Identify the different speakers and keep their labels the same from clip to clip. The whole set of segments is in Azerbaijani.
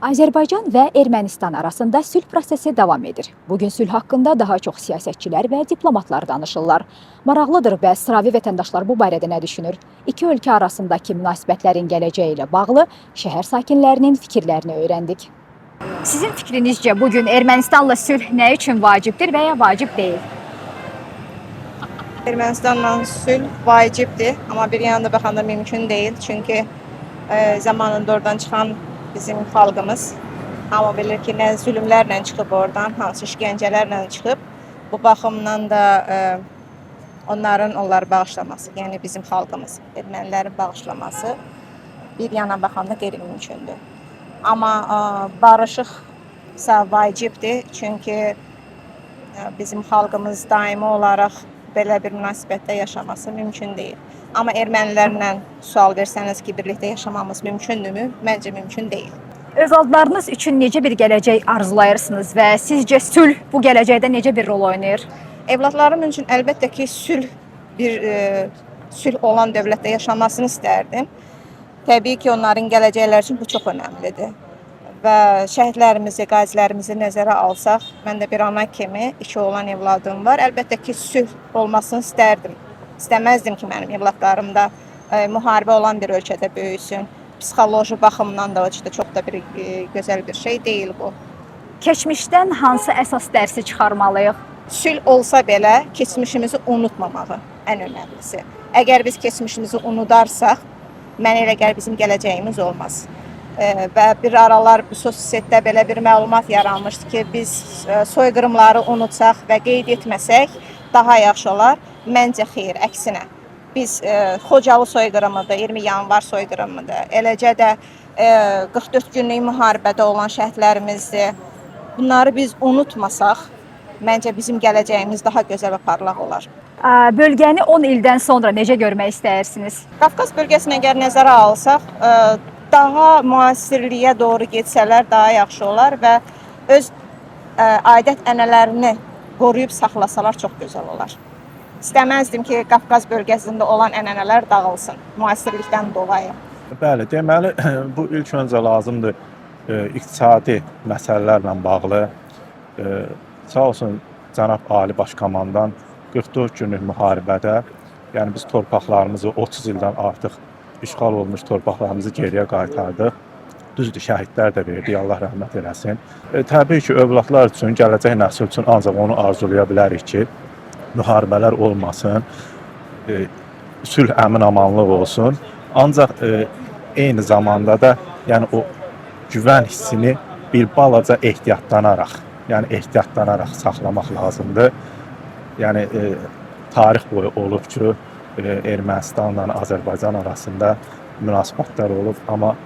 Speaker 1: Azərbaycan və Ermənistan arasında sülh prosesi davam edir. Bugün sülh haqqında daha çox siyasətçilər və diplomatlar danışırlar. Maraqlıdır və sıravi vətəndaşlar bu barədə nə düşünür? İki ölkə arasındakı münasibətlərin gələcəyi ilə bağlı şəhər sakinlərinin fikirlərini öyrəndik. Sizin fikrinizcə bugün Ermənistanla sülh nə üçün vacibdir və ya vacib deyil?
Speaker 2: Ermənistanla sülh vacibdir, amma bir yanda baxanda mümkün deyil. Çünki zamanında oradan çıxan bizim xalqımız hamı bilir ki, nə zülmlərlə çıxıb oradan, hansı işgəncələrlə çıxıb. Bu baxımdan da onları bağışlaması, yəni bizim xalqımız, ermənilərin bağışlaması bir yana baxanda qeyri-mümkündür. Amma barışıqsa vacibdir, çünki bizim xalqımız daimi olaraq belə bir münasibətdə yaşaması mümkün deyil. Amma ermənilərlə sual versəniz ki, birlikdə yaşamamız mümkündürmü? Məncə mümkün deyil.
Speaker 1: Övladlarınız üçün necə bir gələcək arzulayırsınız və sizcə sülh bu gələcəkdə necə bir rol oynayır?
Speaker 2: Evladlarım üçün əlbəttə ki, sülh olan dövlətdə yaşamasını istərdim. Təbii ki, onların gələcəkləri üçün bu çox önəmlidir. Və şəhidlərimizi, qazilərimizi nəzərə alsaq, mən də bir ana kimi 2 oğlan evladım var. Əlbəttə ki, sülh olmasını istərdim. İstəməzdim ki, mənim evladlarım da müharibə olan bir ölkədə böyüsün. Psixoloji baxımdan da çox da bir gözəl bir şey deyil bu.
Speaker 1: Keçmişdən hansı əsas dərsi çıxarmalıyıq?
Speaker 2: Sülh olsa belə keçmişimizi unutmamağı ən önəmlisi. Əgər biz keçmişimizi unudarsaq, mənə elə gəlir bizim gələcəyimiz olmaz. Və bir aralar bu sosialdə belə bir məlumat yaranmışdı ki, biz soyqırımları unutsaq və qeyd etməsək daha yaxşı olar. Məncə xeyr, əksinə. Biz Xocalı soyqırımıdır, 20 yanvar soyqırımıdır, eləcə də 44 günlük müharibədə olan şəhidlərimizdir. Bunları biz unutmasaq, məncə bizim gələcəyimiz daha gözəl və parlaq olar.
Speaker 1: Bölgəni 10 ildən sonra necə görmək istəyirsiniz?
Speaker 2: Qafqaz bölgəsini əgər nəzərə alsaq, daha müasirliyə doğru getsələr daha yaxşı olar və öz adət-ənənələrini qoruyub saxlasalar çox gözəl olar. İstəməzdim ki, Qafqaz bölgəsində olan ənənələr dağılsın, müasirlikdən dolayı.
Speaker 3: Bəli, deməli, bu ilk öncə lazımdır iqtisadi məsələlərlə bağlı. Sağ olsun, cənab Ali Başkomandan 44 günlük müharibədə, yəni biz torpaqlarımızı 30 ildən artıq işğal olmuş torpaqlarımızı geriyə qaytardıq. Düzdür, şəhidlər də verdik, Allah rəhmət eləsin. Təbii ki, övladlar üçün, gələcək nəsil üçün ancaq onu arzulaya bilərik ki, müharibələr olmasın, sülh əmin-amanlıq olsun. Ancaq eyni zamanda da yəni o güvən hissini bir balaca ehtiyatlanaraq saxlamaq lazımdır. Yəni tarix boyu olub ki, Ermənistanla Azərbaycan arasında münasibətlər olub, amma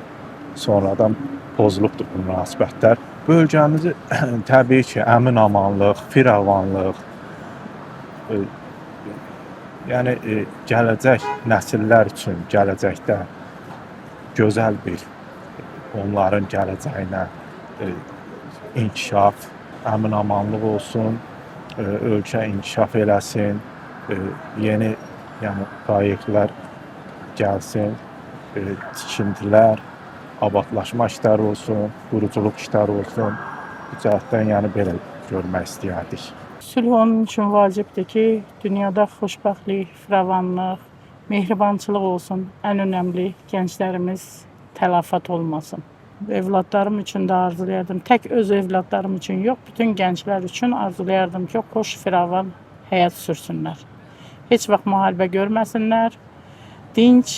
Speaker 3: sonradan pozulubdur bu münasibətlər. Bölgəmizi təbii ki, əmin-amanlıq, firavanlıq, yəni gələcək nəsillər üçün gələcəkdə gözəl bir onların gələcəyinə inkişaf, əmin-amanlıq olsun, ölkə inkişaf eləsin, yeni proyektlər gəlsin, tikintilər, abadlaşma işləri olsun, quruculuq işləri olsun. Bu cəhətdən yəni belə görmək istəyərdik.
Speaker 4: Sülh onun üçün vacibdir ki, dünyada xoşbəxtlik, firavanlıq, mehribançılıq olsun. Ən önəmli gənclərimiz tələfat olmasın. Evladlarım üçün də arzulayardım. Tək öz evladlarım üçün yox, bütün gənclər üçün arzulayardım ki, xoş, firavan həyat sürsünlər. Heç vaxt müharibə görməsinlər, dinc,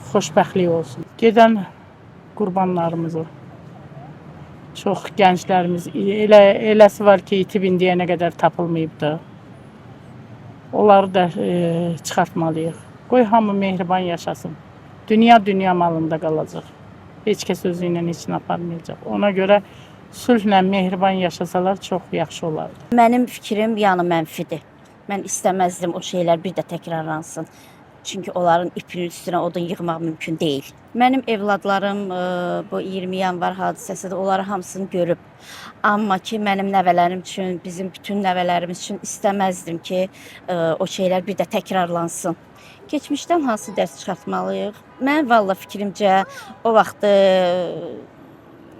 Speaker 4: xoşbəxtlik olsun. Gedən qurbanlarımızı, çox gənclərimiz, eləsi var ki, itib indiyənə qədər tapılmayıbdı. Onları da çıxartmalıyıq. Qoy hamı mehriban yaşasın. Dünya malında qalacaq. Heç kəs özü ilə heç nə aparmayacaq. Ona görə sülhlə mehriban yaşasalar çox yaxşı olardı.
Speaker 5: Mənim fikrim mənfidir. Mən istəməzdim o şeylər bir də təkrarlansın. Çünki onların ipinin üstünə odun yığmaq mümkün deyil. Mənim evladlarım bu 20 yanvar hadisəsində onları hamısını görüb. Amma ki, mənim nəvələrim üçün, bizim bütün nəvələrimiz üçün istəməzdim ki, o şeylər bir də təkrarlansın. Keçmişdən hansı dərs çıxartmalıyıq? Mən valla fikrimcə o vaxtı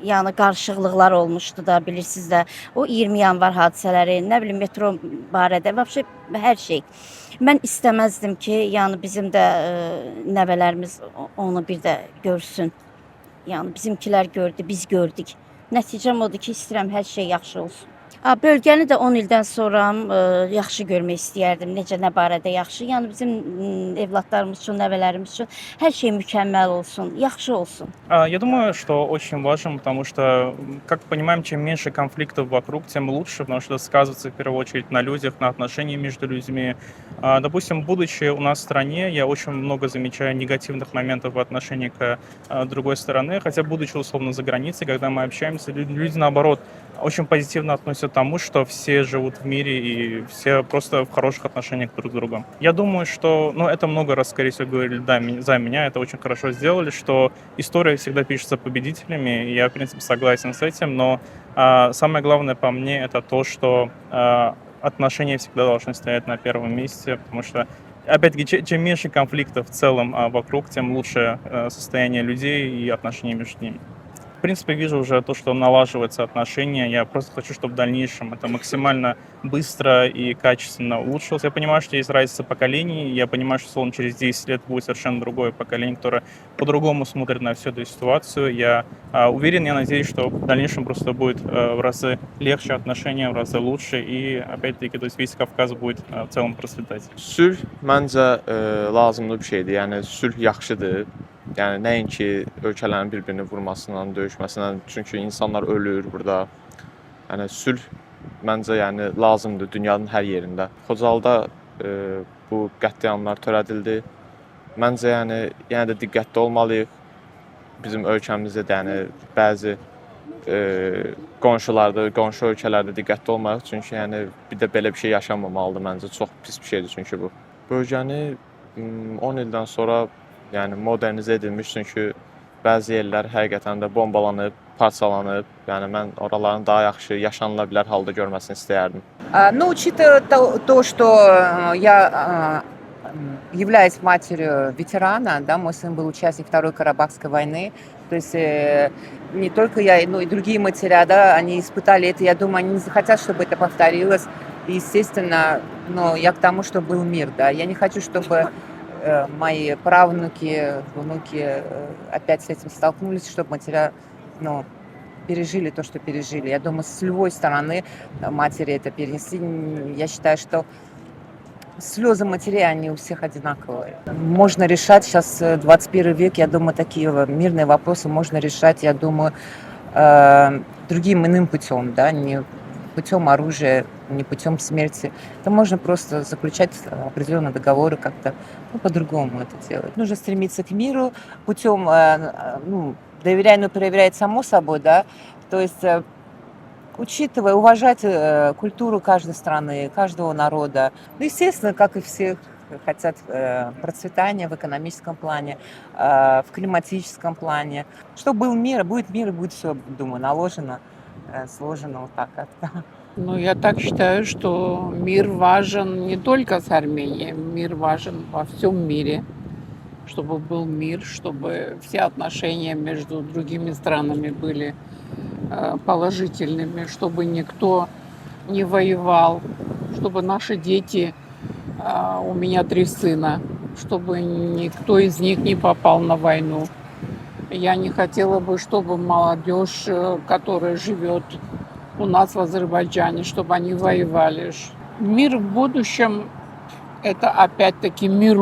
Speaker 5: yəni qarışıqlıqlar olmuşdu da, bilirsiniz də. O 20 yanvar hadisələri, nə bilim metro barədə, vəbşə hər şey. Mən istəməzdim ki, yəni bizim də nəvələrimiz onu bir də görsün. Yəni bizimkilər gördü, biz gördük. Nəticəm odur ki, istəyirəm hər şey yaxşı olsun. Bölgəni də 10 ildən sonra yaxşı görmək istəyərdim. Necə, nə barədə yaxşı? Yəni bizim evlatlarımız üçün, nəvələrimiz üçün hər şey mükəmməl olsun, yaxşı olsun.
Speaker 6: Я думаю, что очень важно, потому что, как понимаем, чем меньше конфликтов вокруг, тем лучше, потому что это сказывается в первую очередь на людях, на отношениях между людьми. Допустим, будучи у нас в стране, я очень много замечаю негативных моментов в отношении к другой стороны, хотя будучи условно за границей, когда мы общаемся, люди наоборот очень позитивно относятся к тому, что все живут в мире и все просто в хороших отношениях друг с другом. Я думаю, что, это много раз, скорее всего, говорили за меня, это очень хорошо сделали, что история всегда пишется победителями, и я, в принципе, согласен с этим, но самое главное по мне это то, что отношения всегда должны стоять на первом месте, потому что, опять-таки, чем меньше конфликтов в целом вокруг, тем лучше состояние людей и отношения между ними. В принципе, вижу уже то, что налаживаются отношения. Я просто хочу, чтобы в дальнейшем это максимально быстро и качественно улучшилось. Я понимаю, что есть разница поколений. Я понимаю, что, словно через 10 лет будет совершенно другое поколение, которое по-другому смотрит на всю эту ситуацию. Я уверен, я надеюсь, что в дальнейшем просто будет в разы легче отношения, в разы лучше. И, опять-таки, то есть весь Кавказ будет в целом процветать.
Speaker 7: Sülh məncə lazımlı bir şeydir. Yəni sülh yaxşıdır. Yəni nəinki ölkələrin bir-birini vurmasından, döyüşməsindən, çünki insanlar ölür burada. Yəni sülh məncə lazımdır dünyanın hər yerində. Xocalda bu qətliamlar törədildi. Məncə yenə də diqqətli olmalıyıq. Bizim ölkəmizdə də bəzi qonşu ölkələrdə diqqətli olmalıyıq. Çünki bir də belə bir şey yaşanmamalıdır məncə. Çox pis bir şeydir çünki bu. Bölgəni 10 ildən sonra modernizə edilmiş, çünki bəzi yerlər həqiqətən də bombalanıb, parçalanıb. Mən oraların daha yaxşı yaşanıla bilər halda görməsini istəyərdim.
Speaker 8: Учитывая то, что я являюсь матерью ветерана, да, мой сын был участник Второй Карабахской войны, то есть не только я, но и другие матеря, да, они испытали это, я думаю, они не захотят, чтобы это повторилось. И, естественно, я к тому, что был мир, да, я не хочу, чтобы мои правнуки, внуки опять с этим столкнулись, чтобы матеря, пережили то, что пережили. Я думаю, с любой стороны матери это перенесли. Я считаю, что слезы матерей, они у всех одинаковые. Можно решать сейчас, 21 век, я думаю, такие мирные вопросы можно решать, я думаю, другим иным путем, да, не путем оружия, не путем смерти. Это можно просто заключать определенные договоры, как-то по-другому это делать. Нужно стремиться к миру путем, доверяй, но проверяй само собой, да, то есть учитывая, уважать культуру каждой страны, каждого народа. Естественно, как и все хотят процветания в экономическом плане, в климатическом плане. Чтобы был мир, и будет все, думаю, наложено, сложено вот так как-то.
Speaker 4: Я так считаю, что мир важен не только с Арменией, мир важен во всем мире. Чтобы был мир, чтобы все отношения между другими странами были положительными, чтобы никто не воевал, чтобы наши дети, у меня 3 сына, чтобы никто из них не попал на войну. Я не хотела бы, чтобы молодежь, которая живет у нас в Азербайджане, чтобы они воевали. Мир в будущем – это опять-таки мир,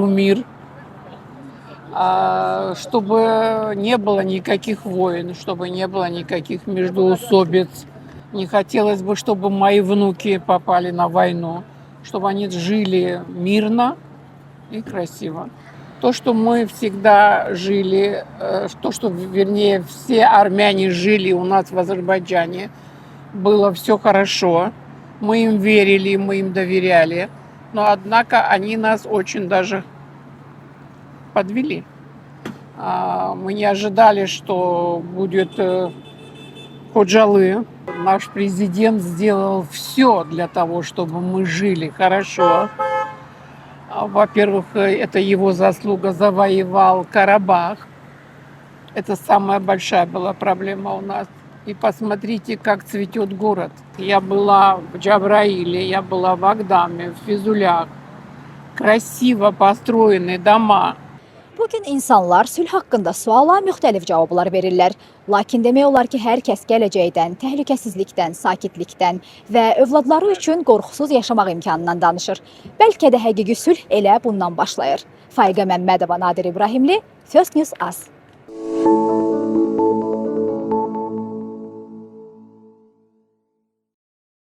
Speaker 4: чтобы не было никаких войн, чтобы не было никаких междоусобиц. Не хотелось бы, чтобы мои внуки попали на войну, чтобы они жили мирно и красиво. То, что мы всегда жили, вернее, все армяне жили у нас в Азербайджане, было все хорошо, мы им верили, мы им доверяли, но однако они нас очень даже подвели. Мы не ожидали, что будет Ходжалы. Наш президент сделал все для того, чтобы мы жили хорошо. Во-первых, это его заслуга, завоевал Карабах. Это самая большая была проблема у нас.
Speaker 9: И посмотрите, как цветет город. Я была в Джабраиле, я была в Агдаме, в Физулях. Красиво построены дома.
Speaker 1: Bugün insanlar sülh haqqında suala müxtəlif cavablar verirlər. Lakin demək olar ki, hər kəs gələcəkdən, təhlükəsizlikdən, sakitlikdən və övladları üçün qorxusuz yaşamaq imkanından danışır. Bəlkə də həqiqi sülh elə bundan başlayır. Faiqə Məmmədova, Nadir İbrahimli, First News AS.